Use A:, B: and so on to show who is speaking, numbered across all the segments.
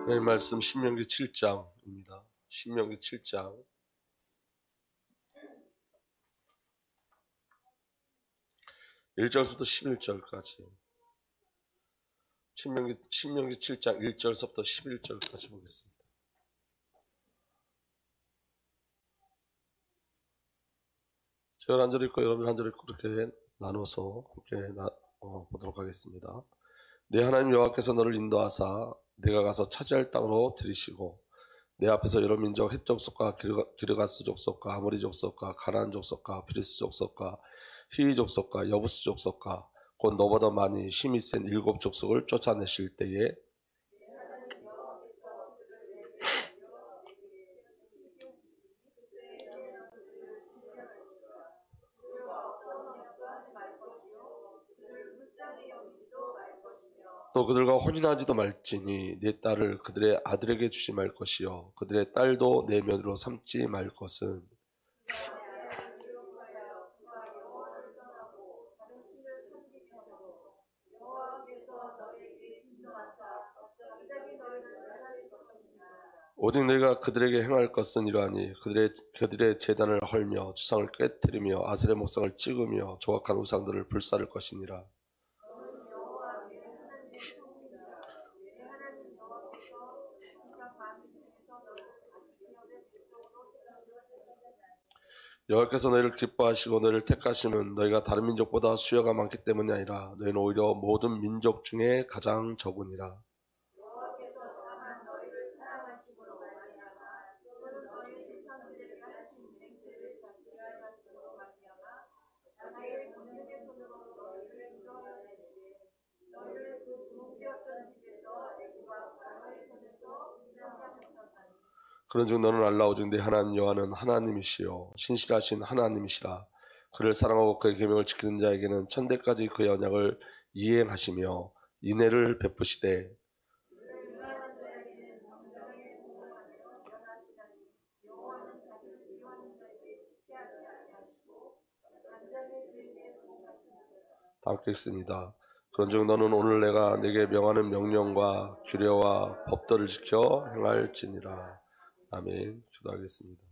A: 네, 말씀 신명기 7장입니다. 신명기 7장 1절부터 11절까지. 신명기 7장 1절부터 11절까지 보겠습니다. 제가 한 절 읽고 여러분 한 절 읽고 그렇게 나눠서 함께 보도록 하겠습니다. 내 하나님 여호와께서 너를 인도하사 내가 가서 차지할 땅으로 들이시고 내 앞에서 여러 민족 헷 족속과 기르가스 족속과 아모리 족속과 가나안 족속과 피리스 족속과 히위 족속과 여부스 족속과 곧 너보다 많이 힘이 센 7 족속을 쫓아내실 때에 또 그들과 혼인하지도 말지니 내 딸을 그들의 아들에게 주지 말 것이요 그들의 딸도 내 며느리로 삼지 말 것은 오직 너희가 그들에게 행할 것은 이러하니 그들의 제단을 헐며 주상을 깨뜨리며 아셀의 목상을 찍으며 조각한 우상들을 불사를 것이니라. 여호와께서 너희를 기뻐하시고 너희를 택하심은 너희가 다른 민족보다 수요가 많기 때문이 아니라 너희는 오히려 모든 민족 중에 가장 적으니라. 그런즉 너는 알라 오직 내 하나님 여호와는 하나님이시요 신실하신 하나님이시라. 그를 사랑하고 그의 계명을 지키는 자에게는 천대까지 그의 언약을 이행하시며 인애를 베푸시되 다 읽겠습니다. 그런즉 너는 오늘 내가 네게 명하는 명령과 규례와 법도를 지켜 행할지니라. 아멘. 기도하겠습니다.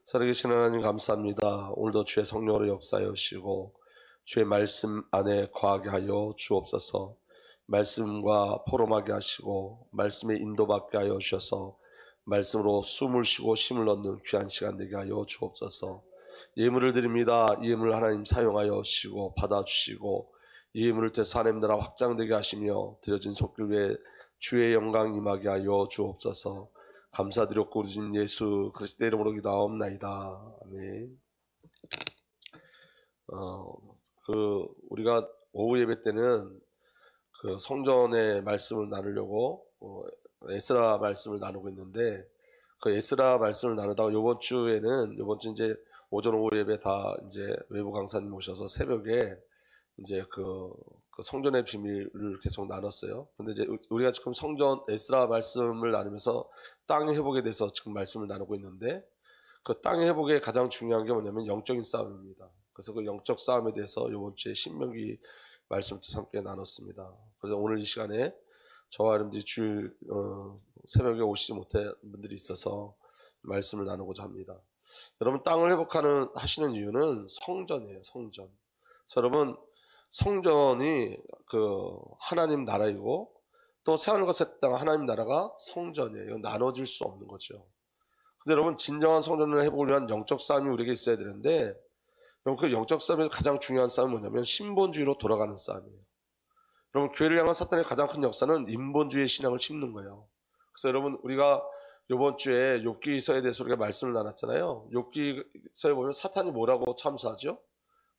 A: 살아계신 하나님 감사합니다. 오늘도 주의 성령으로 역사하여 주시고 주의 말씀 안에 거하게 하여 주옵소서. 말씀과 포럼하게 하시고 말씀에 인도받게 하여 주셔서 말씀으로 숨을 쉬고 쉼을 얻는 귀한 시간 되게 하여 주옵소서. 예물을 드립니다. 예물 하나님 사용하여 주시고 받아주시고 이 예물을 통해서 하나님 나라 확장되게 하시며 드려진 손길 위에 주의 영광 임하게 하여 주옵소서. 감사드렸고 우리 주님 예수 그리스도의 이름으로 기도하옵나이다. 아멘. 우리가 오후 예배 때는 그 성전의 말씀을 나누려고 에스라 말씀을 나누고 있는데 그 에스라 말씀을 나누다가 이번 주 이제 오전 오후 예배 다 이제 외부 강사님 오셔서 새벽에 이제 그 성전의 비밀을 계속 나눴어요. 근데 이제 우리가 지금 성전 에스라 말씀을 나누면서 땅의 회복에 대해서 지금 말씀을 나누고 있는데 그 땅의 회복에 가장 중요한 게 뭐냐면 영적인 싸움입니다. 그래서 그 영적 싸움에 대해서 이번 주에 신명기 말씀도 함께 나눴습니다. 그래서 오늘 이 시간에 저와 여러분들이 새벽에 오시지 못한 분들이 있어서 말씀을 나누고자 합니다. 여러분 땅을 하시는 이유는 성전이에요. 성전. 그래서 여러분 성전이 그 하나님 나라이고 또 새하늘과 새 땅 하나님 나라가 성전이에요. 이건 나눠질 수 없는 거죠. 근데 여러분 진정한 성전을 회복을 위한 영적 싸움이 우리에게 있어야 되는데 여러분 그 영적 싸움에서 가장 중요한 싸움은 뭐냐면 신본주의로 돌아가는 싸움이에요. 여러분 교회를 향한 사탄의 가장 큰 역사는 인본주의 신앙을 심는 거예요. 그래서 여러분 우리가 이번 주에 욥기서에 대해서 우리가 말씀을 나눴잖아요. 욥기서에 보면 사탄이 뭐라고 참수하죠?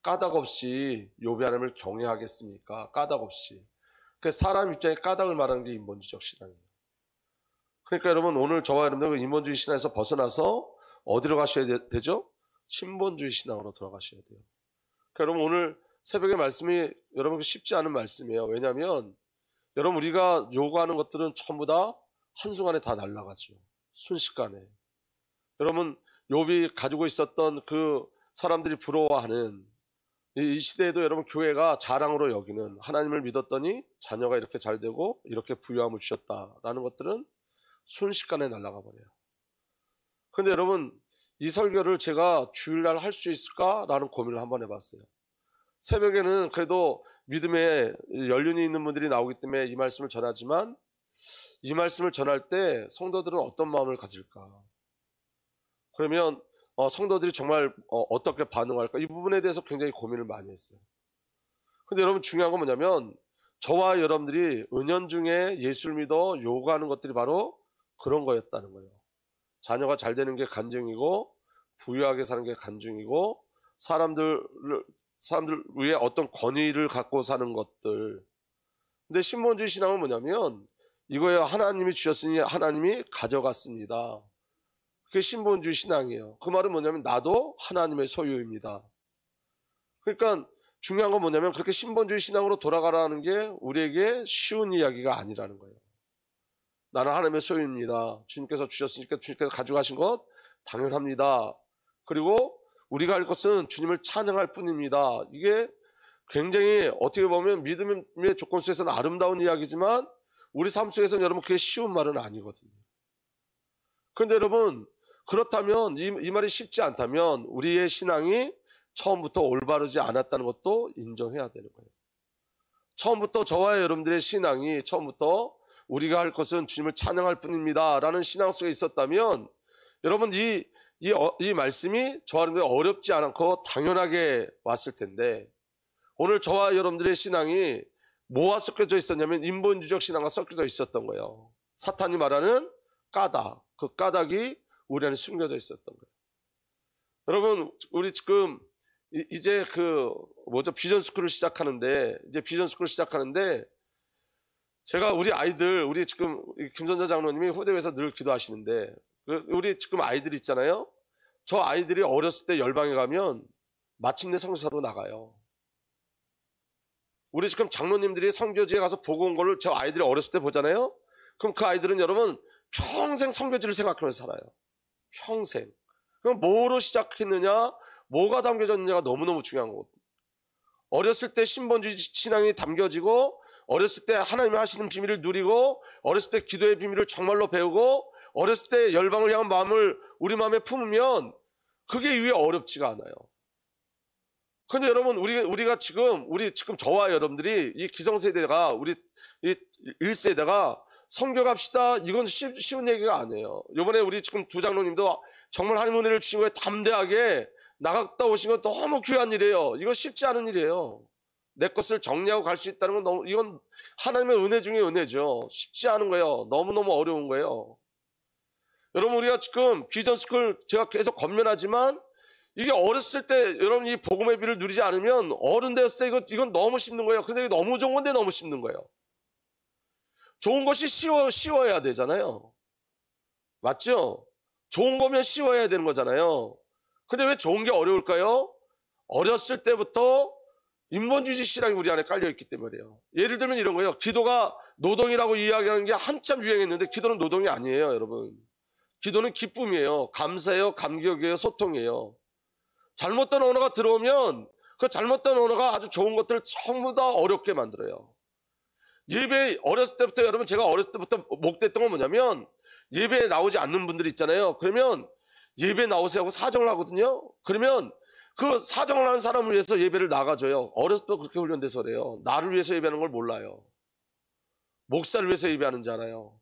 A: 까닭 없이 욥이 하나님을 경외하겠습니까? 까닭 없이. 그 사람 입장에 까닭을 말하는 게 인본주의적 신앙이에요. 그러니까 여러분 오늘 저와 여러분들 그 인본주의 신앙에서 벗어나서 어디로 가셔야 되죠? 신본주의 신앙으로 돌아가셔야 돼요. 그러니까 여러분 오늘 새벽의 말씀이 여러분 쉽지 않은 말씀이에요. 왜냐하면 여러분 우리가 요구하는 것들은 전부 다 한순간에 다 날아가죠. 순식간에. 여러분 욥이 가지고 있었던 그 사람들이 부러워하는 이 시대에도 여러분 교회가 자랑으로 여기는 하나님을 믿었더니 자녀가 이렇게 잘 되고 이렇게 부유함을 주셨다라는 것들은 순식간에 날아가 버려요. 근데 여러분, 이 설교를 제가 주일날 할 수 있을까라는 고민을 한번 해봤어요. 새벽에는 그래도 믿음에 연륜이 있는 분들이 나오기 때문에 이 말씀을 전하지만, 이 말씀을 전할 때 성도들은 어떤 마음을 가질까? 그러면 성도들이 정말 어떻게 반응할까? 이 부분에 대해서 굉장히 고민을 많이 했어요. 근데 여러분, 중요한 건 뭐냐면 저와 여러분들이 은연중에 예수를 믿어 요구하는 것들이 바로 그런 거였다는 거예요. 자녀가 잘 되는 게 간증이고, 부유하게 사는 게 간증이고, 사람들 위에 어떤 권위를 갖고 사는 것들. 근데 신본주의 신앙은 뭐냐면 이거예요. 하나님이 주셨으니 하나님이 가져갔습니다. 그게 신본주의 신앙이에요. 그 말은 뭐냐면 나도 하나님의 소유입니다. 그러니까 중요한 건 뭐냐면 그렇게 신본주의 신앙으로 돌아가라는 게 우리에게 쉬운 이야기가 아니라는 거예요. 나는 하나님의 소유입니다. 주님께서 주셨으니까 주님께서 가져가신 것 당연합니다. 그리고 우리가 할 것은 주님을 찬양할 뿐입니다. 이게 굉장히 어떻게 보면 믿음의 조건 속에서는 아름다운 이야기지만 우리 삶 속에서는 여러분 그게 쉬운 말은 아니거든요. 그런데 여러분, 그렇다면 이 말이 쉽지 않다면 우리의 신앙이 처음부터 올바르지 않았다는 것도 인정해야 되는 거예요. 처음부터 저와 여러분들의 신앙이 처음부터 우리가 할 것은 주님을 찬양할 뿐입니다 라는 신앙 속에 있었다면 여러분 이 말씀이 저와 여러분들이 어렵지 않고 당연하게 왔을 텐데, 오늘 저와 여러분들의 신앙이 뭐와 섞여져 있었냐면 인본주의적 신앙과 섞여져 있었던 거예요. 사탄이 말하는 까닭, 그 까닭이 우리 안에 숨겨져 있었던 거예요. 여러분, 우리 지금 이제 비전스쿨을 시작하는데, 제가 우리 아이들, 우리 지금 김선자 장로님이 후대회에서 늘 기도하시는데, 우리 지금 아이들 있잖아요. 저 아이들이 어렸을 때 열방에 가면 마침내 성교사로 나가요. 우리 지금 장로님들이 선교지에 가서 보고 온 거를 저 아이들이 어렸을 때 보잖아요. 그럼 그 아이들은 여러분 평생 선교지를 생각하면서 살아요. 평생. 그럼 뭐로 시작했느냐, 뭐가 담겨졌느냐가 너무너무 중요한 거거든요. 어렸을 때 신본주의 신앙이 담겨지고, 어렸을 때 하나님이 하시는 비밀을 누리고, 어렸을 때 기도의 비밀을 정말로 배우고, 어렸을 때 열방을 향한 마음을 우리 마음에 품으면 그게 이후에 어렵지가 않아요. 근데 여러분, 우리가 지금 저와 여러분들이 이 기성세대가, 우리 이 1세대가 선교 갑시다, 이건 쉬운 얘기가 아니에요. 이번에 우리 지금 두 장로님도 정말 하나님 은혜를 주신 거에 담대하게 나갔다 오신 건 너무 귀한 일이에요. 이거 쉽지 않은 일이에요. 내 것을 정리하고 갈 수 있다는 건 이건 하나님의 은혜 중에 은혜죠. 쉽지 않은 거예요. 너무너무 어려운 거예요. 여러분, 우리가 지금 비전스쿨 제가 계속 권면하지만 이게 어렸을 때 여러분 이 복음의 비를 누리지 않으면 어른 되었을 때 이건 너무 힘든 거예요. 근데 이게 너무 좋은 건데 너무 힘든 거예요. 좋은 것이 쉬워야 되잖아요. 맞죠? 좋은 거면 쉬워야 되는 거잖아요. 근데 왜 좋은 게 어려울까요? 어렸을 때부터 인본주의 신앙이 우리 안에 깔려있기 때문에요. 예를 들면 이런 거예요. 기도가 노동이라고 이야기하는 게 한참 유행했는데 기도는 노동이 아니에요, 여러분. 기도는 기쁨이에요. 감사예요, 감격이에요, 소통이에요. 잘못된 언어가 들어오면 그 잘못된 언어가 아주 좋은 것들을 전부 다 어렵게 만들어요. 예배 어렸을 때부터, 여러분 제가 어렸을 때부터 목도했던 건 뭐냐면, 예배에 나오지 않는 분들 있잖아요. 그러면 예배 나오세요 하고 사정을 하거든요. 그러면 그 사정을 하는 사람을 위해서 예배를 나가줘요. 어렸을 때 그렇게 훈련돼서 그래요. 나를 위해서 예배하는 걸 몰라요. 목사를 위해서 예배하는 줄 알아요.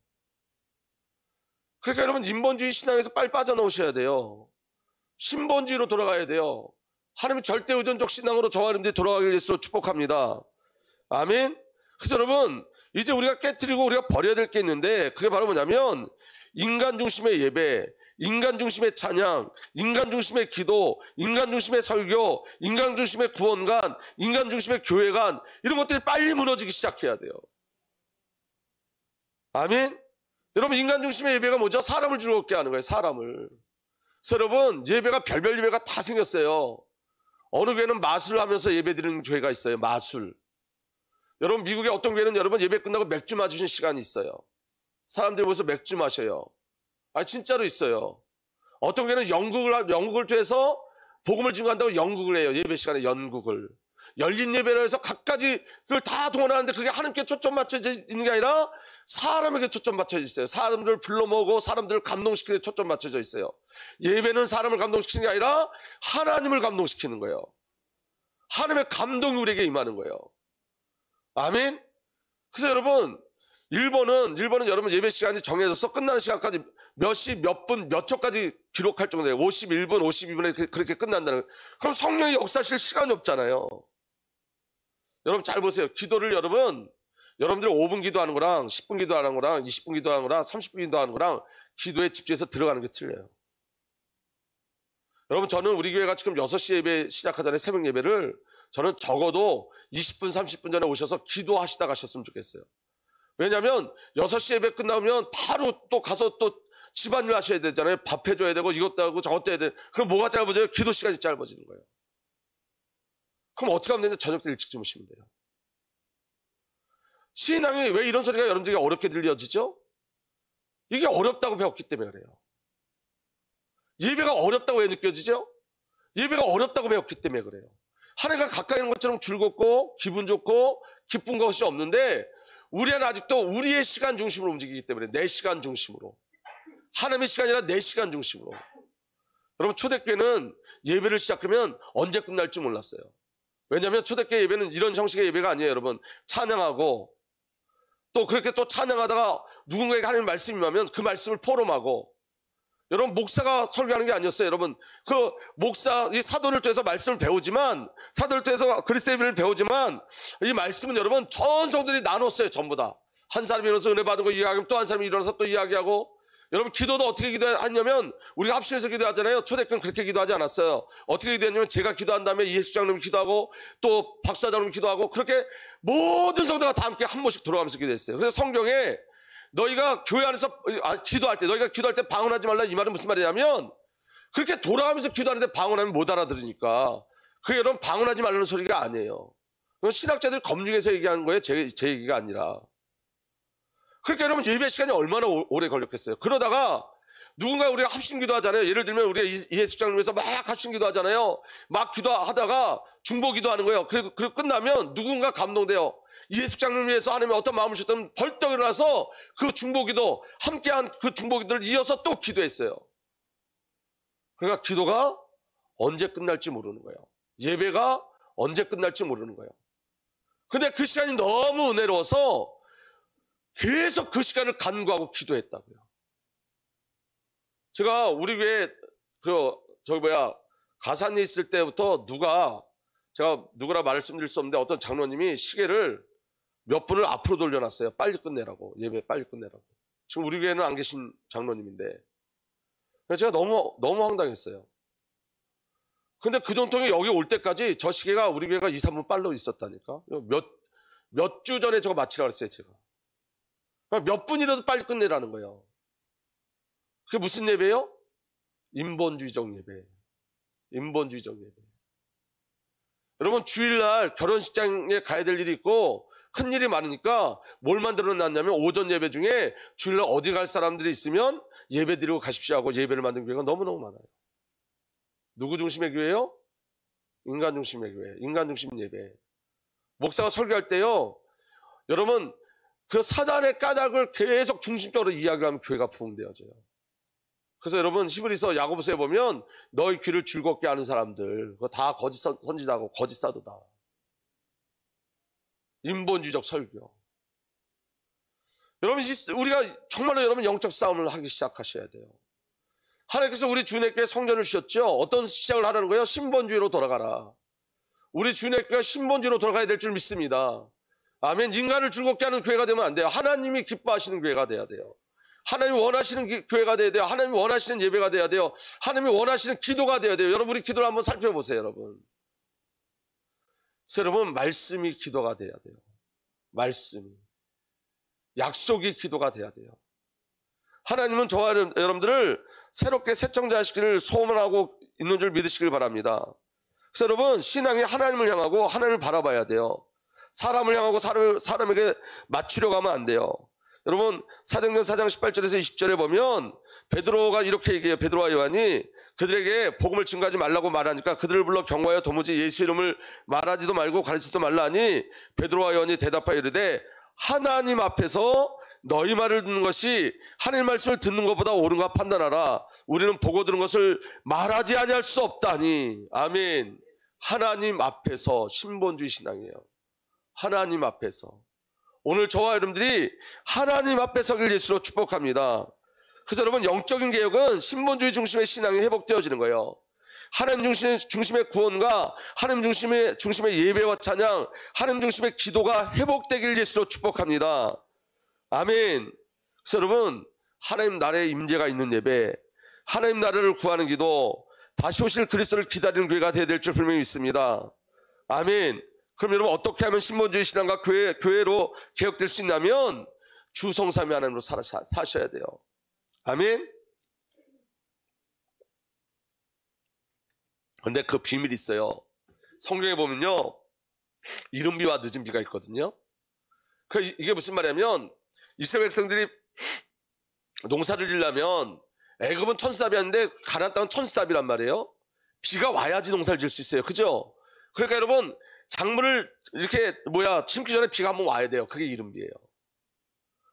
A: 그러니까 여러분, 인본주의 신앙에서 빨리 빠져나오셔야 돼요. 신본주의로 돌아가야 돼요. 하나님의 절대 의존적 신앙으로 저와 여러분들이 돌아가길 예수로 축복합니다. 아멘. 그래서 여러분, 이제 우리가 깨트리고 우리가 버려야 될 게 있는데, 그게 바로 뭐냐면 인간 중심의 예배, 인간 중심의 찬양, 인간 중심의 기도, 인간 중심의 설교, 인간 중심의 구원관, 인간 중심의 교회관, 이런 것들이 빨리 무너지기 시작해야 돼요. 아멘. 여러분, 인간 중심의 예배가 뭐죠? 사람을 즐겁게 하는 거예요. 사람을. 그래서 여러분, 예배가 별별 예배가 다 생겼어요. 어느 교회는 마술 하면서 예배 드리는 교회가 있어요. 마술. 여러분, 미국의 어떤 교회는 여러분 예배 끝나고 맥주 마시는 시간이 있어요. 사람들이 모여서 맥주 마셔요. 진짜로 있어요. 어떤 교회는 연극을 통해서 복음을 증거한다고 연극을 해요. 예배 시간에 연극을. 열린 예배를 해서 각가지를 다 동원하는데 그게 하나님께 초점 맞춰져 있는 게 아니라 사람에게 초점 맞춰져 있어요. 사람들을 불러 모으고 사람들을 감동시키는 데 초점 맞춰져 있어요. 예배는 사람을 감동시키는 게 아니라 하나님을 감동시키는 거예요. 하나님의 감동이 우리에게 임하는 거예요. 아멘. 그래서 여러분, 일본은 여러분 예배 시간이 정해져서 끝나는 시간까지 몇 시, 몇 분, 몇 초까지 기록할 정도예요. 51분, 52분에 그렇게 끝난다는 거예요. 그럼 성령이 역사하실 시간이 없잖아요. 여러분 잘 보세요. 기도를 여러분들 5분 기도하는 거랑 10분 기도하는 거랑 20분 기도하는 거랑 30분 기도하는 거랑 기도에 집중해서 들어가는 게 틀려요. 여러분 저는 우리 교회가 지금 6시 예배 시작하잖아요. 새벽 예배를. 저는 적어도 20분, 30분 전에 오셔서 기도하시다 가셨으면 좋겠어요. 왜냐하면 6시 예배 끝나면 바로 또 가서 또 집안일 하셔야 되잖아요. 밥 해줘야 되고 이것도 하고 저것도 해야 돼. 그럼 뭐가 짧아져요? 기도 시간이 짧아지는 거예요. 그럼 어떻게 하면 되냐? 저녁 때 일찍 주무시면 돼요. 신앙이 왜 이런 소리가 여러분들에게 어렵게 들려지죠? 이게 어렵다고 배웠기 때문에 그래요. 예배가 어렵다고 왜 느껴지죠? 예배가 어렵다고 배웠기 때문에 그래요. 하나님과 가까이 있는 것처럼 즐겁고 기분 좋고 기쁜 것이 없는데 우리는 아직도 우리의 시간 중심으로 움직이기 때문에 내 시간 중심으로. 하나님의 시간이 아니라 내 시간 중심으로. 여러분 초대교회는 예배를 시작하면 언제 끝날지 몰랐어요. 왜냐하면 초대교회 예배는 이런 형식의 예배가 아니에요. 여러분 찬양하고 또 그렇게 또 찬양하다가 누군가에게 하나님 말씀이 임하면 그 말씀을 포럼하고. 여러분 목사가 설교하는 게 아니었어요. 여러분 그 목사 이 사도를 통해서 말씀을 배우지만 사도를 통해서 그리스도의 예배를 배우지만 이 말씀은 여러분 전 성도들이 나눴어요. 전부 다. 한 사람이 일어나서 은혜 받은 거 이야기하면 또 한 사람이 일어나서 또 이야기하고. 여러분 기도도 어떻게 기도하냐면 우리가 합심해서 기도하잖아요. 초대교회는 그렇게 기도하지 않았어요. 어떻게 기도했냐면 제가 기도한 다음에 이해숙 장로님이 기도하고 또 박수아 장로님이 기도하고 그렇게 모든 성도가 다 함께 한 번씩 돌아가면서 기도했어요. 그래서 성경에 너희가 교회 안에서 기도할 때 너희가 기도할 때 방언하지 말라 이 말은 무슨 말이냐면 그렇게 돌아가면서 기도하는데 방언하면 못 알아들으니까 그게 여러분 방언하지 말라는 소리가 아니에요. 신학자들 검증해서 얘기하는 거예요. 제 얘기가 아니라. 그러니까 여러분 예배 시간이 얼마나 오래 걸렸겠어요. 그러다가 누군가 우리가 합심기도 하잖아요. 예를 들면 우리가 이해숙 장로님에서 막 합심기도 하잖아요. 막 기도하다가 중보기도 하는 거예요. 그리고 끝나면 누군가 감동돼요. 이해숙 장로님 위해서 하나님이 어떤 마음을 주셨다면 벌떡 일어나서 그 중보기도 함께한 그 중보기도를 이어서 또 기도했어요. 그러니까 기도가 언제 끝날지 모르는 거예요. 예배가 언제 끝날지 모르는 거예요. 근데 그 시간이 너무 은혜로워서 계속 그 시간을 간구하고 기도했다고요. 제가 우리 교회 가산에 있을 때부터 제가 누구라 말씀드릴 수 없는데 어떤 장로님이 시계를 몇 분을 앞으로 돌려놨어요. 빨리 끝내라고. 예배 빨리 끝내라고. 지금 우리 교회는 안 계신 장로님인데. 그래서 제가 너무 황당했어요. 근데 그 전통이 여기 올 때까지 저 시계가 우리 교회가 2, 3분 빨로 있었다니까. 몇 주 전에 저거 마치라고 했어요, 제가. 그러니까 몇 분이라도 빨리 끝내라는 거예요. 그게 무슨 예배예요? 인본주의적 예배. 인본주의적 예배. 여러분 주일날 결혼식장에 가야 될 일이 있고 큰일이 많으니까 뭘 만들어 놨냐면 오전 예배 중에 주일날 어디 갈 사람들이 있으면 예배 드리고 가십시오 하고 예배를 만든 교회가 너무너무 많아요. 누구 중심의 교회예요? 인간 중심의 교회. 인간 중심 예배. 목사가 설교할 때요. 여러분 그 사단의 까닭을 계속 중심적으로 이야기하면 교회가 부흥되어져요. 그래서 여러분 히브리서 야고보서에 보면 너희 귀를 즐겁게 하는 사람들 그거 다 거짓 선지자고 거짓 사도다. 인본주의적 설교. 여러분 우리가 정말로 여러분 영적 싸움을 하기 시작하셔야 돼요. 하나님께서 우리 주님께 성전을 주셨죠. 어떤 시작을 하라는 거예요? 신본주의로 돌아가라. 우리 주님께 신본주의로 돌아가야 될 줄 믿습니다. 아멘. 인간을 즐겁게 하는 교회가 되면 안 돼요. 하나님이 기뻐하시는 교회가 돼야 돼요. 하나님이 원하시는 교회가 돼야 돼요. 하나님이 원하시는 예배가 돼야 돼요. 하나님이 원하시는 기도가 돼야 돼요. 여러분 우리 기도를 한번 살펴보세요. 여러분. 그래서 여러분 말씀이 기도가 돼야 돼요. 말씀이. 약속이 기도가 돼야 돼요. 하나님은 저와 여러분들을 새롭게 새청자시기를 소원하고 있는 줄 믿으시길 바랍니다. 그래서 여러분 신앙이 하나님을 향하고 하나님을 바라봐야 돼요. 사람을 향하고 사람에게 맞추려고 하면 안 돼요. 여러분 사도행전 4장 18절에서 20절에 보면 베드로가 이렇게 얘기해요. 베드로와 요한이 그들에게 복음을 증거하지 말라고 말하니까 그들을 불러 경고하여 도무지 예수 이름을 말하지도 말고 가르치지도 말라 하니 베드로와 요한이 대답하여 이르되 하나님 앞에서 너희 말을 듣는 것이 하나님 말씀을 듣는 것보다 옳은가 판단하라. 우리는 보고 들은 것을 말하지 아니할 수 없다니. 아멘. 하나님 앞에서 신본주의 신앙이에요. 하나님 앞에서. 오늘 저와 여러분들이 하나님 앞에 서길 예수로 축복합니다. 그래서 여러분 영적인 개혁은 신본주의 중심의 신앙이 회복되어지는 거예요. 하나님 중심의 구원과 하나님 중심의 예배와 찬양, 하나님 중심의 기도가 회복되길 예수로 축복합니다. 아멘. 그래서 여러분 하나님 나라의 임재가 있는 예배, 하나님 나라를 구하는 기도, 다시 오실 그리스도를 기다리는 교회가 되어야 될 줄 분명히 믿습니다. 아멘. 그럼 여러분 어떻게 하면 신본주의 신앙과 교회로 개혁될 수 있냐면 주 성삼위 하나님으로 사셔야 돼요. 아멘. 그런데 그 비밀이 있어요. 성경에 보면요 이른비와 늦은비가 있거든요. 이게 무슨 말이냐면 이스라엘 백성들이 농사를 지려면 애굽은 천수답이었는데 가나안 땅은 천수답이란 말이에요. 비가 와야지 농사를 지을 수 있어요. 그죠? 그러니까 여러분 작물을 이렇게 심기 전에 비가 한번 와야 돼요. 그게 이른비예요.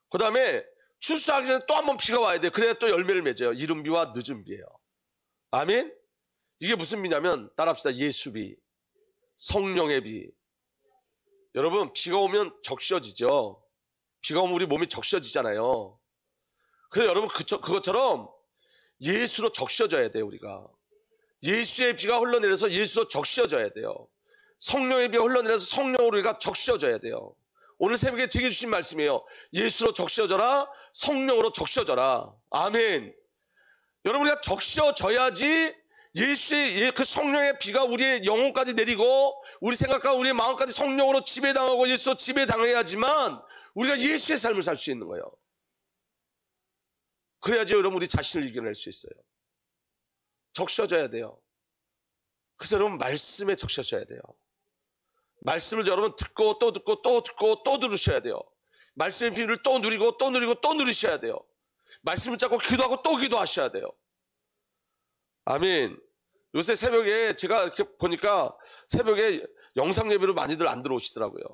A: 그 다음에 출수하기 전에 또 한번 비가 와야 돼요. 그래야 또 열매를 맺어요. 이른비와 늦은비예요. 아멘. 이게 무슨 비냐면 따라합시다. 예수비, 성령의 비. 여러분 비가 오면 적셔지죠. 비가 오면 우리 몸이 적셔지잖아요. 그래서 여러분 그것처럼 예수로 적셔져야 돼요. 우리가 예수의 비가 흘러내려서 예수로 적셔져야 돼요. 성령의 비가 흘러내려서 성령으로 우리가 적셔져야 돼요. 오늘 새벽에 제게 주신 말씀이에요. 예수로 적셔져라, 성령으로 적셔져라. 아멘. 여러분 우리가 적셔져야지 예수의 그 성령의 비가 우리의 영혼까지 내리고 우리 생각과 우리의 마음까지 성령으로 지배당하고 예수로 지배당해야지만 우리가 예수의 삶을 살 수 있는 거예요. 그래야지 여러분 우리 자신을 이겨낼 수 있어요. 적셔져야 돼요. 그래서 여러분 말씀에 적셔져야 돼요. 말씀을 여러분 듣고 또 듣고 또 듣고 또 들으셔야 돼요. 말씀의 비밀을 또 누리고 또 누리고 또 누리셔야 돼요. 말씀을 잡고 기도하고 또 기도하셔야 돼요. 아멘. 요새 새벽에 제가 이렇게 보니까 새벽에 영상 예배로 많이들 안 들어오시더라고요.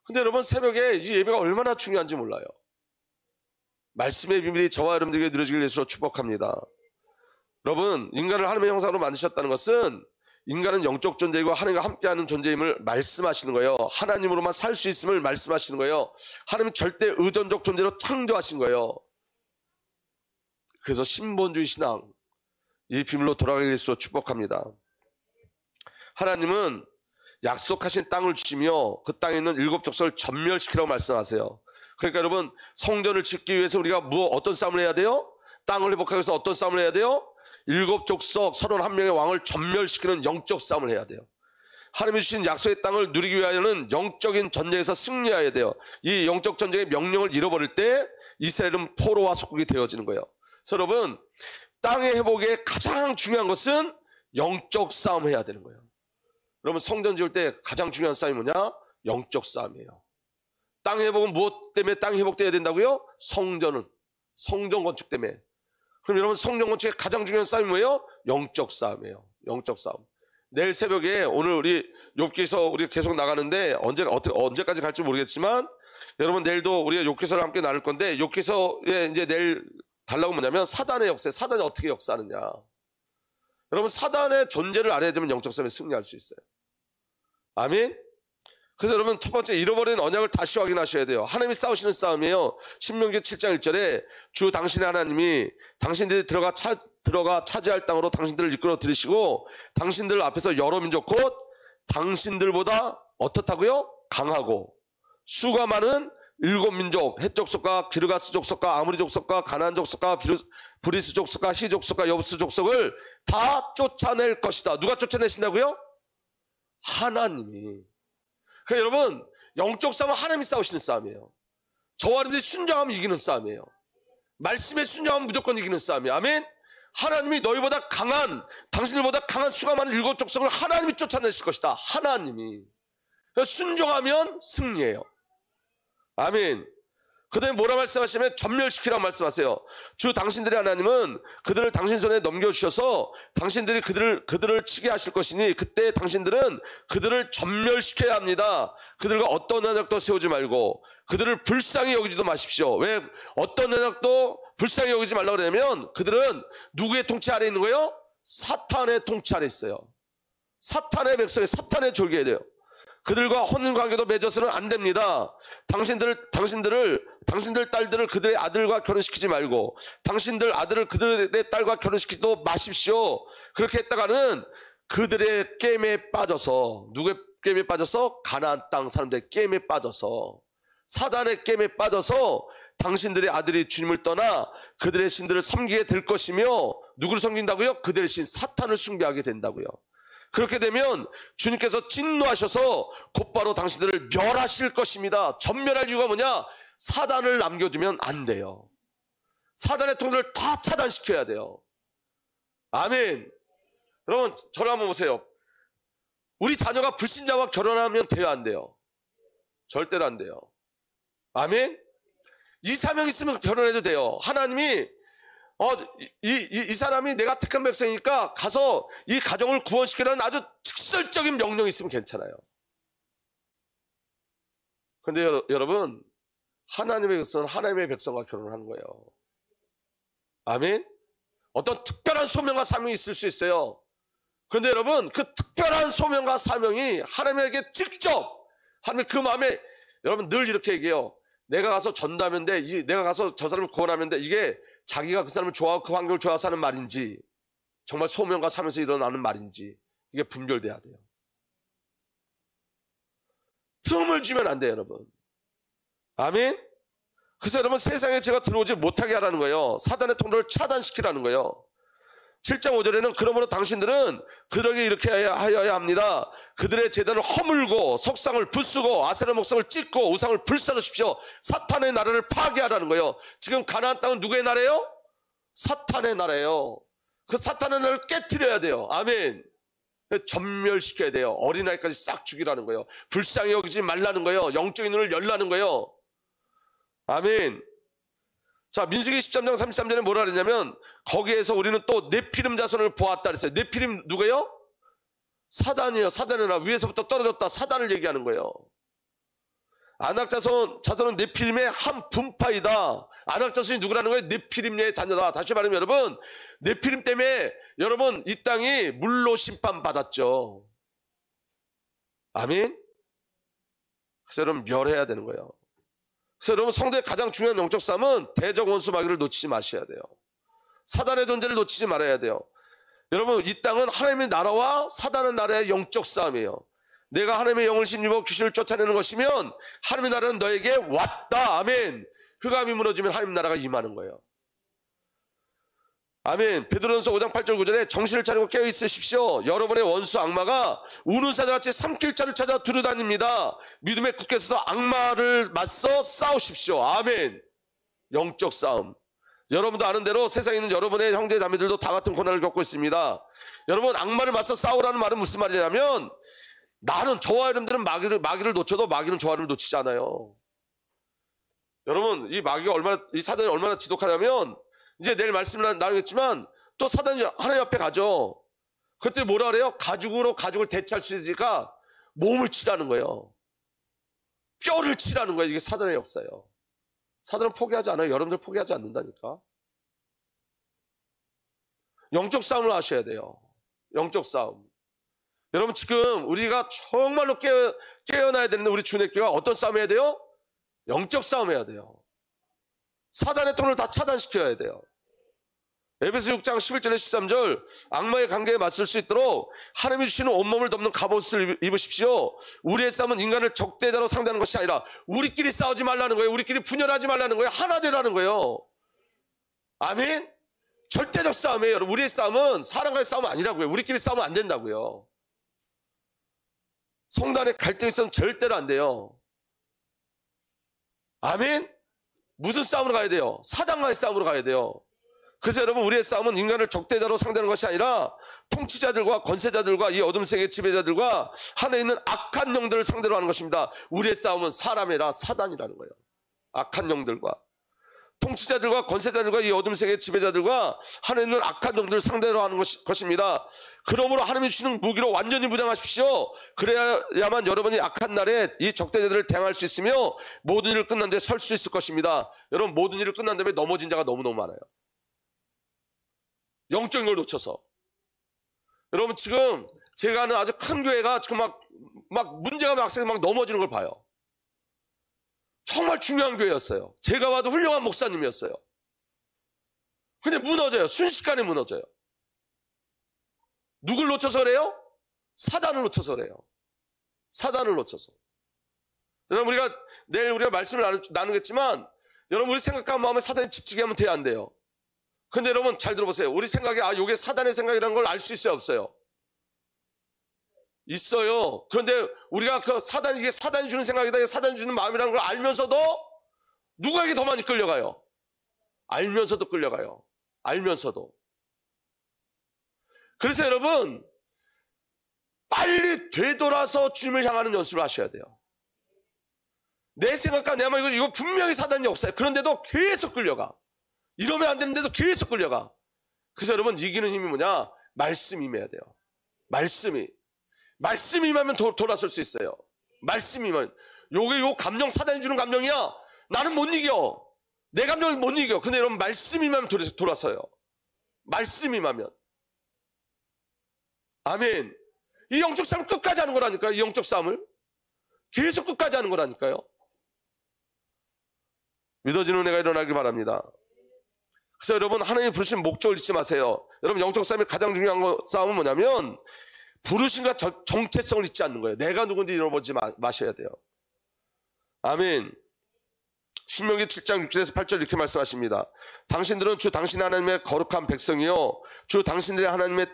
A: 근데 여러분 새벽에 이 예배가 얼마나 중요한지 몰라요. 말씀의 비밀이 저와 여러분들에게 누려지길 예수로 축복합니다. 여러분 인간을 하나님의 형상으로 만드셨다는 것은 인간은 영적 존재이고 하나님과 함께하는 존재임을 말씀하시는 거예요. 하나님으로만 살 수 있음을 말씀하시는 거예요. 하나님은 절대 의존적 존재로 창조하신 거예요. 그래서 신본주의 신앙 이 비밀로 돌아가길 예수로 축복합니다. 하나님은 약속하신 땅을 주시며 그 땅에 있는 7 족속을 전멸시키라고 말씀하세요. 그러니까 여러분 성전을 짓기 위해서 우리가 어떤 싸움을 해야 돼요? 땅을 회복하기 위해서 어떤 싸움을 해야 돼요? 7 족속 31명의 왕을 전멸시키는 영적 싸움을 해야 돼요. 하나님이 주신 약속의 땅을 누리기 위하여는 영적인 전쟁에서 승리해야 돼요. 이 영적 전쟁의 명령을 잃어버릴 때 이스라엘은 포로와 속국이 되어지는 거예요. 그래서 여러분 땅의 회복에 가장 중요한 것은 영적 싸움을 해야 되는 거예요. 여러분 성전 지을 때 가장 중요한 싸움이 뭐냐? 영적 싸움이에요. 땅의 회복은 무엇 때문에 땅이 회복돼야 된다고요? 성전 건축 때문에. 그럼 여러분 성전 건축의 가장 중요한 싸움이 뭐예요? 영적 싸움이에요. 영적 싸움. 내일 새벽에 오늘 우리 욥기서 우리가 계속 나가는데 언제까지 갈지 모르겠지만 여러분 내일도 우리가 욥기서를 함께 나눌 건데 욥기서에 이제 내일 달라고 뭐냐면 사단의 역사, 사단이 어떻게 역사하느냐. 여러분 사단의 존재를 알아야지만 영적 싸움에 승리할 수 있어요. 아멘. 그래서 여러분 첫 번째 잃어버린 언약을 다시 확인하셔야 돼요. 하나님이 싸우시는 싸움이에요. 신명기 7장 1절에 주 당신의 하나님이 당신들이 들어가 차지할 땅으로 당신들을 이끌어 들이시고 당신들 앞에서 여러 민족 곧 당신들보다 어떻다고요? 강하고 수가 많은 7민족 헷 족속과 기르가스 족속과 아무리 족속과 가나안 족속과 브리스 족속과 히 족속과 여부스 족속을 다 쫓아낼 것이다. 누가 쫓아내신다고요? 하나님이. 그러니까 여러분 영적 싸움은 하나님이 싸우시는 싸움이에요. 저와 여러분들이 순종하면 이기는 싸움이에요. 말씀에 순종하면 무조건 이기는 싸움이에요. 아멘. 하나님이 너희보다 강한 당신들보다 강한 수가 많은 7 족속을 하나님이 쫓아내실 것이다. 하나님이. 그래서 순종하면 승리해요. 아멘. 그다음에 뭐라 말씀하시면 전멸시키라고 말씀하세요. 주 당신들의 하나님은 그들을 당신 손에 넘겨주셔서 당신들이 그들을 치게 하실 것이니 그때 당신들은 그들을 전멸시켜야 합니다. 그들과 어떤 언약도 세우지 말고 그들을 불쌍히 여기지도 마십시오. 왜 어떤 언약도 불쌍히 여기지 말라고 그러냐면 그들은 누구의 통치 아래 있는 거예요? 사탄의 통치 아래 있어요. 사탄의 백성이 사탄의 졸개에 돼요. 그들과 혼인관계도 맺어서는 안 됩니다. 당신들 딸들을 그들의 아들과 결혼시키지 말고 당신들 아들을 그들의 딸과 결혼시키지도 마십시오. 그렇게 했다가는 그들의 게임에 빠져서 누구의 게임에 빠져서 가나안 땅 사람들의 게임에 빠져서 사단의 게임에 빠져서 당신들의 아들이 주님을 떠나 그들의 신들을 섬기게 될 것이며 누구를 섬긴다고요? 그들의 신 사탄을 숭배하게 된다고요. 그렇게 되면 주님께서 진노하셔서 곧바로 당신들을 멸하실 것입니다. 전멸할 이유가 뭐냐? 사단을 남겨두면 안 돼요. 사단의 통로를 다 차단시켜야 돼요. 아멘. 여러분 저를 한번 보세요. 우리 자녀가 불신자와 결혼하면 돼요, 안 돼요? 절대로 안 돼요. 아멘. 이 사명 있으면 결혼해도 돼요. 하나님이 이 사람이 내가 택한 백성이니까 가서 이 가정을 구원시키라는 아주 직설적인 명령이 있으면 괜찮아요. 그런데 여러분 하나님의 백성은 하나님의 백성과 결혼하는 거예요. 아멘. 어떤 특별한 소명과 사명이 있을 수 있어요. 그런데 여러분 그 특별한 소명과 사명이 하나님에게 직접 하나님 그 마음에 여러분 늘 이렇게 얘기해요. 내가 가서 전도하면 돼. 내가 가서 저 사람을 구원하면 돼. 이게 자기가 그 사람을 좋아하고 그 환경을 좋아서 하는 말인지 정말 소명과 사명에서 일어나는 말인지 이게 분별돼야 돼요. 틈을 주면 안 돼요, 여러분. 아멘. 그래서 여러분 세상에 제가 들어오지 못하게 하라는 거예요. 사단의 통로를 차단시키라는 거예요. 7장 5절에는 그러므로 당신들은 그들에게 이렇게 하여야 합니다. 그들의 제단을 허물고 석상을 부수고 아세라 목상을 찢고 우상을 불사르십시오. 사탄의 나라를 파괴하라는 거예요. 지금 가나안 땅은 누구의 나라예요? 사탄의 나라예요. 그 사탄의 나라를 깨트려야 돼요. 아멘. 전멸시켜야 돼요. 어린아이까지 싹 죽이라는 거예요. 불쌍히 여기지 말라는 거예요. 영적인 눈을 열라는 거예요. 아멘. 자, 민수기 13장 33절에 뭐라 그랬냐면 거기에서 우리는 또 네피림 자손을 보았다 그랬어요. 네피림 누구예요? 사단이에요. 사단의 나라 위에서부터 떨어졌다. 사단을 얘기하는 거예요. 아낙 자손은 네피림의 한 분파이다. 아낙 자손이 누구라는 거예요? 네피림의 자녀다. 다시 말하면 여러분 네피림 때문에 여러분 이 땅이 물로 심판받았죠. 아멘. 그래서 여러분 멸해야 되는 거예요. 그래서 여러분 성도의 가장 중요한 영적 싸움은 대적 원수 마귀를 놓치지 마셔야 돼요. 사단의 존재를 놓치지 말아야 돼요. 여러분 이 땅은 하나님의 나라와 사단의 나라의 영적 싸움이에요. 내가 하나님의 영을 힘입어 귀신을 쫓아내는 것이면 하나님의 나라는 너에게 왔다. 아멘. 흑암이 무너지면 하나님의 나라가 임하는 거예요. 아멘. 베드로전서 5장 8절 9절에 정신을 차리고 깨어 있으십시오. 여러분의 원수 악마가 우는 사자같이 삼킬 자를 찾아 두루다닙니다. 믿음에 굳게 서서 악마를 맞서 싸우십시오. 아멘. 영적 싸움. 여러분도 아는 대로 세상에 있는 여러분의 형제 자매들도 다 같은 고난을 겪고 있습니다. 여러분 악마를 맞서 싸우라는 말은 무슨 말이냐면 나는 저와 여러분들은 마귀를 놓쳐도 마귀는 저와 여러분을 놓치지 않아요. 여러분 이 마귀가 이 사단이 얼마나 지독하냐면 이제 내일 말씀을 나누겠지만 또 사단이 하나님 앞에 가죠. 그때 뭐라 그래요? 가죽으로 가죽을 대체할 수 있으니까 몸을 치라는 거예요. 뼈를 치라는 거예요. 이게 사단의 역사예요. 사단은 포기하지 않아요. 여러분들 포기하지 않는다니까. 영적 싸움을 하셔야 돼요. 영적 싸움. 여러분 지금 우리가 정말로 깨어나야 되는데 우리 주내교가 어떤 싸움 해야 돼요? 영적 싸움 해야 돼요. 사단의 통을 다 차단시켜야 돼요. 에베소 6장 11절에 13절 악마의 관계에 맞설 수 있도록 하나님이 주시는 온몸을 덮는 갑옷을 입으십시오. 우리의 싸움은 인간을 적대자로 상대하는 것이 아니라 우리끼리 싸우지 말라는 거예요. 우리끼리 분열하지 말라는 거예요. 하나 되라는 거예요. 아멘. 절대적 싸움이에요. 여러분 우리의 싸움은 사람과의 싸움은 아니라고요. 우리끼리 싸우면 안 된다고요. 성단에 갈등이 있으면 절대로 안 돼요. 아멘. 무슨 싸움으로 가야 돼요? 사단과의 싸움으로 가야 돼요. 그래서 여러분 우리의 싸움은 인간을 적대자로 상대하는 것이 아니라 통치자들과 권세자들과 이 어둠 세계 지배자들과 하늘에 있는 악한 영들을 상대로 하는 것입니다. 우리의 싸움은 사람이라 사단이라는 거예요. 악한 영들과 통치자들과 권세자들과 이 어둠 세계의 지배자들과 하나님은 악한 영들을 상대로 하는 것입니다. 그러므로 하나님이 주는 무기로 완전히 무장하십시오. 그래야만 여러분이 악한 날에 이 적대자들을 대항할 수 있으며 모든 일을 끝난 뒤에 설 수 있을 것입니다. 여러분, 모든 일을 끝난 다음에 넘어진 자가 너무너무 많아요. 영적인 걸 놓쳐서. 여러분, 지금 제가 아는 아주 큰 교회가 지금 막 문제가 막 생겨 막 넘어지는 걸 봐요. 정말 중요한 교회였어요. 제가 봐도 훌륭한 목사님이었어요. 근데 무너져요. 순식간에 무너져요. 누굴 놓쳐서 그래요? 사단을 놓쳐서 그래요. 사단을 놓쳐서. 여러분, 내일 우리가 말씀을 나누겠지만, 여러분, 우리 생각한 마음에 사단이 집중이 하면 돼야 안 돼요. 근데 여러분, 잘 들어보세요. 우리 생각에, 이게 사단의 생각이라는 걸 알 수 있어요, 없어요? 있어요. 그런데 우리가 이게 사단이 주는 생각이다, 이게 사단이 주는 마음이라는 걸 알면서도 누구에게 더 많이 끌려가요? 알면서도 끌려가요. 알면서도. 그래서 여러분, 빨리 되돌아서 주님을 향하는 연습을 하셔야 돼요. 내 생각과 내 마음, 이거 분명히 사단이 역사예요. 그런데도 계속 끌려가. 이러면 안 되는데도 계속 끌려가. 그래서 여러분, 이기는 힘이 뭐냐? 말씀이 임해야 돼요. 말씀이 임하면 돌아설 수 있어요. 말씀이 임하면. 요 감정, 사단이 주는 감정이야. 나는 못 이겨. 내 감정을 못 이겨. 근데 여러분, 말씀이 임하면 돌아서요. 말씀이 임하면. 아멘. 이 영적 싸움을 끝까지 하는 거라니까요. 이 영적 싸움을. 계속 끝까지 하는 거라니까요. 믿어지는 은혜가 일어나길 바랍니다. 그래서 여러분, 하나님이 부르신 목적을 잊지 마세요. 여러분, 영적 싸움의 가장 중요한 싸움은 뭐냐면 부르심과 정체성을 잊지 않는 거예요. 내가 누군지 잃어버리지 마셔야 돼요. 아멘. 신명기 7장 6절에서 8절 이렇게 말씀하십니다. 당신들은 주 당신의 하나님의 거룩한 백성이요, 주 당신들의 하나님이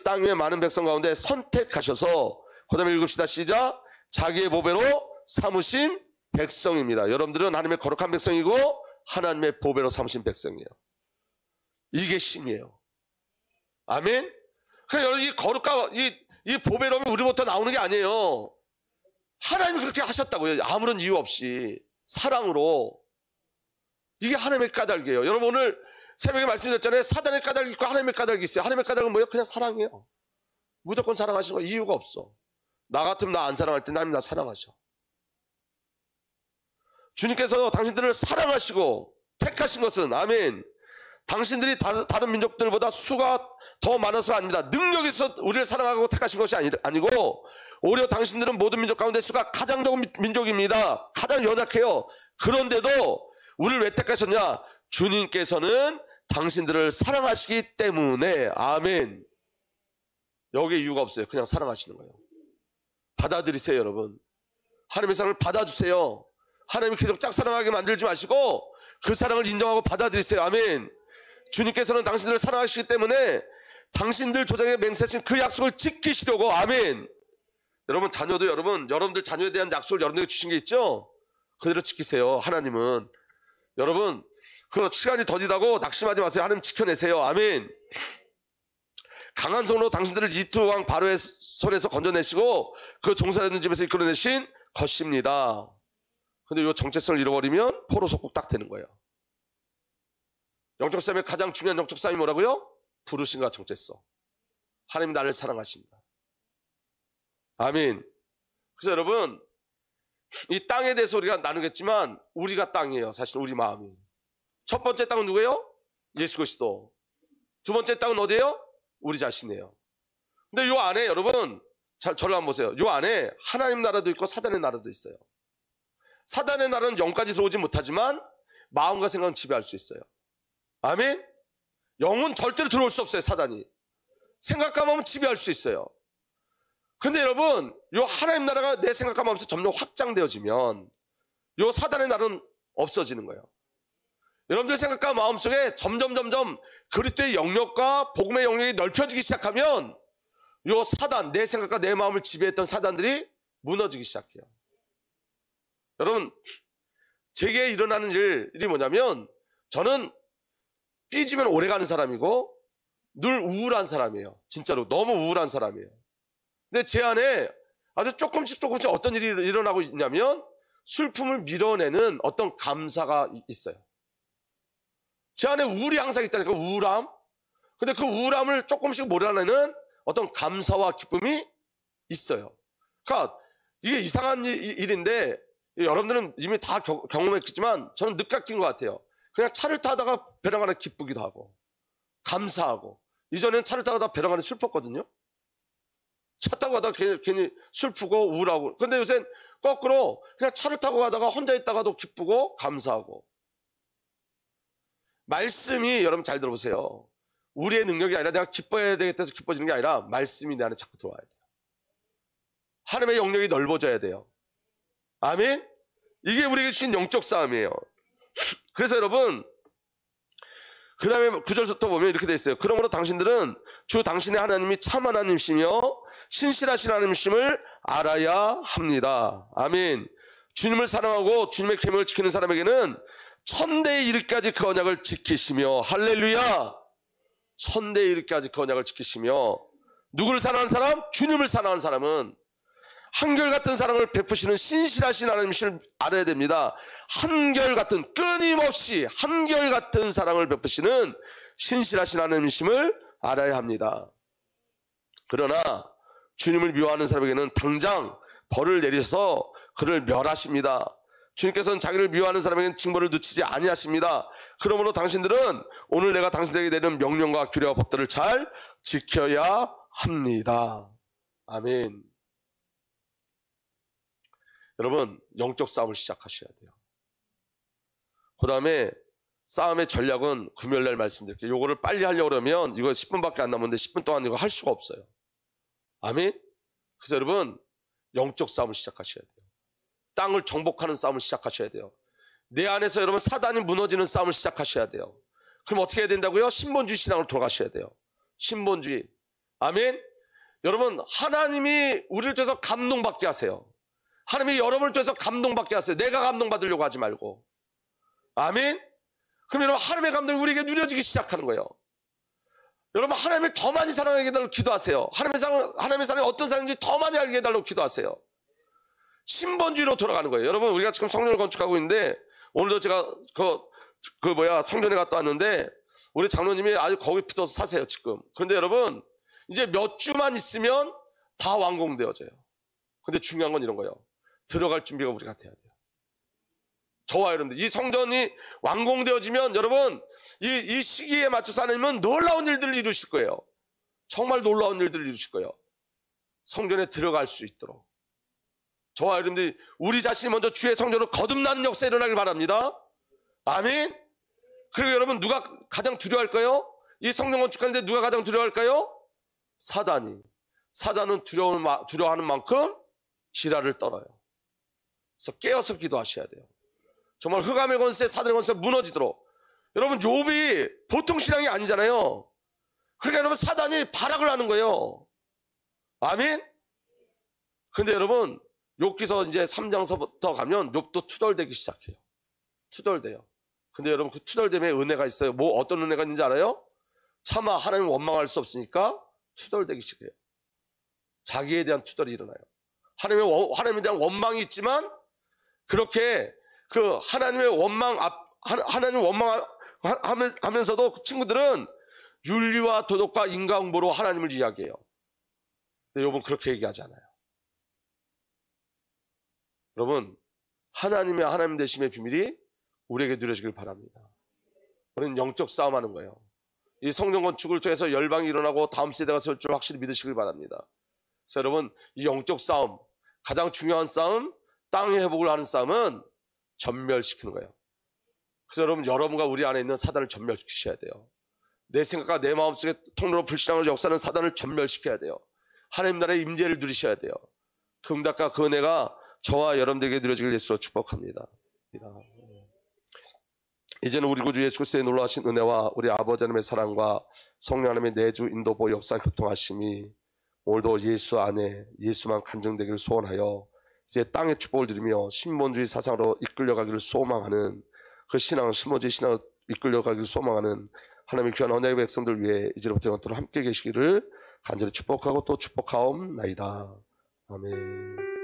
A: 땅 위에 많은 백성 가운데 선택하셔서, 그 다음에 읽읍시다. 시작. 자기의 보배로 삼으신 백성입니다. 여러분들은 하나님의 거룩한 백성이고 하나님의 보배로 삼으신 백성이에요. 이게 힘이에요. 아멘. 그러니까 이 거룩과 이 보배로움이 우리부터 나오는 게 아니에요. 하나님이 그렇게 하셨다고요. 아무런 이유 없이 사랑으로. 이게 하나님의 까닭이에요. 여러분, 오늘 새벽에 말씀드렸잖아요. 사단의 까닭이 있고 하나님의 까닭이 있어요. 하나님의 까닭은 뭐예요? 그냥 사랑이에요. 무조건 사랑하시는 거. 이유가 없어. 나 같으면 나 안 사랑할 때 하나님 나 사랑하셔. 주님께서 당신들을 사랑하시고 택하신 것은, 아멘, 당신들이 다른 민족들보다 수가 더 많아서가 아닙니다. 능력이 있어서 우리를 사랑하고 택하신 것이 아니고, 오히려 당신들은 모든 민족 가운데 수가 가장 적은 민족입니다. 가장 연약해요. 그런데도 우리를 왜 택하셨냐? 주님께서는 당신들을 사랑하시기 때문에. 아멘. 여기에 이유가 없어요. 그냥 사랑하시는 거예요. 받아들이세요, 여러분. 하나님의 사랑을 받아주세요. 하나님이 계속 짝사랑하게 만들지 마시고 그 사랑을 인정하고 받아들이세요. 아멘. 주님께서는 당신들을 사랑하시기 때문에 당신들 조상에 맹세하신 그 약속을 지키시려고. 아멘. 여러분, 자녀도 여러분들 자녀에 대한 약속을 여러분들에게 주신 게 있죠? 그대로 지키세요. 하나님은. 여러분, 그 시간이 더디다고 낙심하지 마세요. 하나님 지켜내세요. 아멘. 강한 손으로 당신들을 이집트 왕 바로의 손에서 건져내시고 그 종살이하는 집에서 이끌어내신 것입니다. 근데 이 정체성을 잃어버리면 포로 속국 딱 되는 거예요. 영적 싸움의 가장 중요한 영적 싸움이 뭐라고요? 부르심과 정체성. 하나님이 나를 사랑하신다. 아멘. 그래서 여러분, 이 땅에 대해서 우리가 나누겠지만 우리가 땅이에요. 사실 우리 마음이. 첫 번째 땅은 누구예요? 예수 그리스도. 두 번째 땅은 어디예요? 우리 자신이에요. 근데 요 안에 여러분, 저를 한번 보세요. 요 안에 하나님 나라도 있고 사단의 나라도 있어요. 사단의 나라는 영까지 들어오지 못하지만 마음과 생각은 지배할 수 있어요. 아멘. 영은 절대로 들어올 수 없어요. 사단이. 생각과 마음은 지배할 수 있어요. 근데 여러분, 요 하나님 나라가 내 생각과 마음에서 점점 확장되어지면 요 사단의 나라는 없어지는 거예요. 여러분들 생각과 마음속에 점점 그리스도의 영역과 복음의 영역이 넓혀지기 시작하면 요 사단, 내 생각과 내 마음을 지배했던 사단들이 무너지기 시작해요. 여러분, 제게 일어나는 일이 뭐냐면, 저는 삐지면 오래가는 사람이고 늘 우울한 사람이에요. 진짜로 너무 우울한 사람이에요. 근데 제 안에 아주 조금씩 어떤 일이 일어나고 있냐면, 슬픔을 밀어내는 어떤 감사가 있어요. 제 안에 우울이 항상 있다니까, 우울함. 근데 그 우울함을 조금씩 몰아내는 어떤 감사와 기쁨이 있어요. 그러니까 이게 이상한 일인데 여러분들은 이미 다 경험했겠지만 저는 늦깎인 것 같아요. 그냥 차를 타다가 벼랑 안에 기쁘기도 하고 감사하고, 이전에는 차를 타다가 벼랑 안에 슬펐거든요. 차 타고 가다가 괜히 슬프고 우울하고. 근데 요새는 거꾸로 그냥 차를 타고 가다가 혼자 있다가도 기쁘고 감사하고. 말씀이, 여러분 잘 들어보세요. 우리의 능력이 아니라 내가 기뻐해야 되겠다 해서 기뻐지는 게 아니라 말씀이 내 안에 자꾸 들어와야 돼요. 하나님의 영역이 넓어져야 돼요. 아멘? 이게 우리에게 주신 영적 싸움이에요. 그래서 여러분, 그 다음에 9절부터 보면 이렇게 돼 있어요. 그러므로 당신들은 주 당신의 하나님이 참 하나님이시며 신실하신 하나님이심을 알아야 합니다. 아멘. 주님을 사랑하고 주님의 계명을 지키는 사람에게는 천대에 이르기까지 그 언약을 지키시며, 할렐루야, 천대에 이르기까지 그 언약을 지키시며, 누구를 사랑하는 사람? 주님을 사랑하는 사람은 한결같은 사랑을 베푸시는 신실하신 하나님이심을 알아야 됩니다. 한결같은, 끊임없이 한결같은 사랑을 베푸시는 신실하신 하나님이심을 알아야 합니다. 그러나 주님을 미워하는 사람에게는 당장 벌을 내리셔서 그를 멸하십니다. 주님께서는 자기를 미워하는 사람에게는 징벌을 늦추지 아니하십니다. 그러므로 당신들은 오늘 내가 당신에게 내리는 명령과 규례와 법들을 잘 지켜야 합니다. 아멘. 여러분, 영적 싸움을 시작하셔야 돼요. 그 다음에 싸움의 전략은 금요일날 말씀드릴게요. 이거를 빨리 하려고 그러면 이거 10분밖에 안 남았는데 10분 동안 이거 할 수가 없어요. 아멘. 그래서 여러분, 영적 싸움을 시작하셔야 돼요. 땅을 정복하는 싸움을 시작하셔야 돼요. 내 안에서 여러분 사단이 무너지는 싸움을 시작하셔야 돼요. 그럼 어떻게 해야 된다고요? 신본주의 신앙으로 돌아가셔야 돼요. 신본주의. 아멘. 여러분, 하나님이 우리를 통해서 감동받게 하세요. 하나님이 여러분을 통해서 감동받게 하세요. 내가 감동받으려고 하지 말고. 아멘. 그럼 여러분, 하나님의 감동이 우리에게 누려지기 시작하는 거예요. 여러분, 하나님을 더 많이 사랑하게 해달라고 기도하세요. 하나님의 사랑이 어떤 사랑인지 더 많이 알게 해달라고 기도하세요. 신본주의로 돌아가는 거예요. 여러분, 우리가 지금 성전을 건축하고 있는데, 오늘도 제가 성전에 갔다 왔는데 우리 장로님이 아주 거기 붙어서 사세요 지금. 그런데 여러분, 이제 몇 주만 있으면 다 완공되어져요. 근데 중요한 건 이런 거예요. 들어갈 준비가 우리가 돼야 돼요. 저와 여러분들, 이 성전이 완공되어지면 여러분, 이 시기에 맞춰서 하나님은 놀라운 일들을 이루실 거예요. 정말 놀라운 일들을 이루실 거예요. 성전에 들어갈 수 있도록. 저와 여러분들이 우리 자신이 먼저 주의 성전으로 거듭나는 역사 일어나길 바랍니다. 아멘. 그리고 여러분, 누가 가장 두려워할까요? 이 성전 건축하는데 누가 가장 두려워할까요? 사단이. 사단은 두려워하는 만큼 지랄을 떨어요. 그래서 깨어서 기도하셔야 돼요. 정말 흑암의 권세, 사단의 권세 무너지도록. 여러분, 욥이 보통 신앙이 아니잖아요. 그러니까 여러분, 사단이 발악을 하는 거예요. 아멘. 그런데 여러분, 욥기서 이제 3장서부터 가면 욥도 투덜대기 시작해요. 투덜대요. 근데 여러분, 그 투덜됨에 은혜가 있어요. 뭐 어떤 은혜가 있는지 알아요? 차마 하나님을 원망할 수 없으니까 투덜대기 시작해요. 자기에 대한 투덜이 일어나요. 하나님에 대한 원망이 있지만, 그렇게 그 하나님을 원망하면서도 그 친구들은 윤리와 도덕과 인간공부로 하나님을 이야기해요. 근데 욥은 그렇게 얘기하지 않아요. 여러분, 하나님의 하나님 되심의 비밀이 우리에게 누려지길 바랍니다. 우리는 영적 싸움하는 거예요. 이 성전 건축을 통해서 열방이 일어나고 다음 세대가 설 줄 확실히 믿으시길 바랍니다. 그래서 여러분, 이 영적 싸움, 가장 중요한 싸움, 땅의 회복을 하는 싸움은 전멸시키는 거예요. 그래서 여러분과 우리 안에 있는 사단을 전멸시키셔야 돼요. 내 생각과 내 마음속에 통로로 불신앙을 역사하는 사단을 전멸시켜야 돼요. 하나님 나라의 임재를 누리셔야 돼요. 그 응답과 그 은혜가 저와 여러분들에게 누려지길 예수로 축복합니다. 이제는 우리 구주 예수 그리스도의 놀라우신 은혜와 우리 아버지 하나님의 사랑과 성령 하나님의 내주 인도보 역사 교통하심이 오늘도 예수 안에 예수만 간증되기를 소원하여 이제 땅의 축복을 누리며 신본주의 사상으로 이끌려가기를 소망하는 그 신앙, 신본주의 신앙으로 이끌려가기를 소망하는 하나님의 귀한 언약의 백성들 위해 이제부터 영원토록 함께 계시기를 간절히 축복하고 또 축복하옵나이다. 아멘.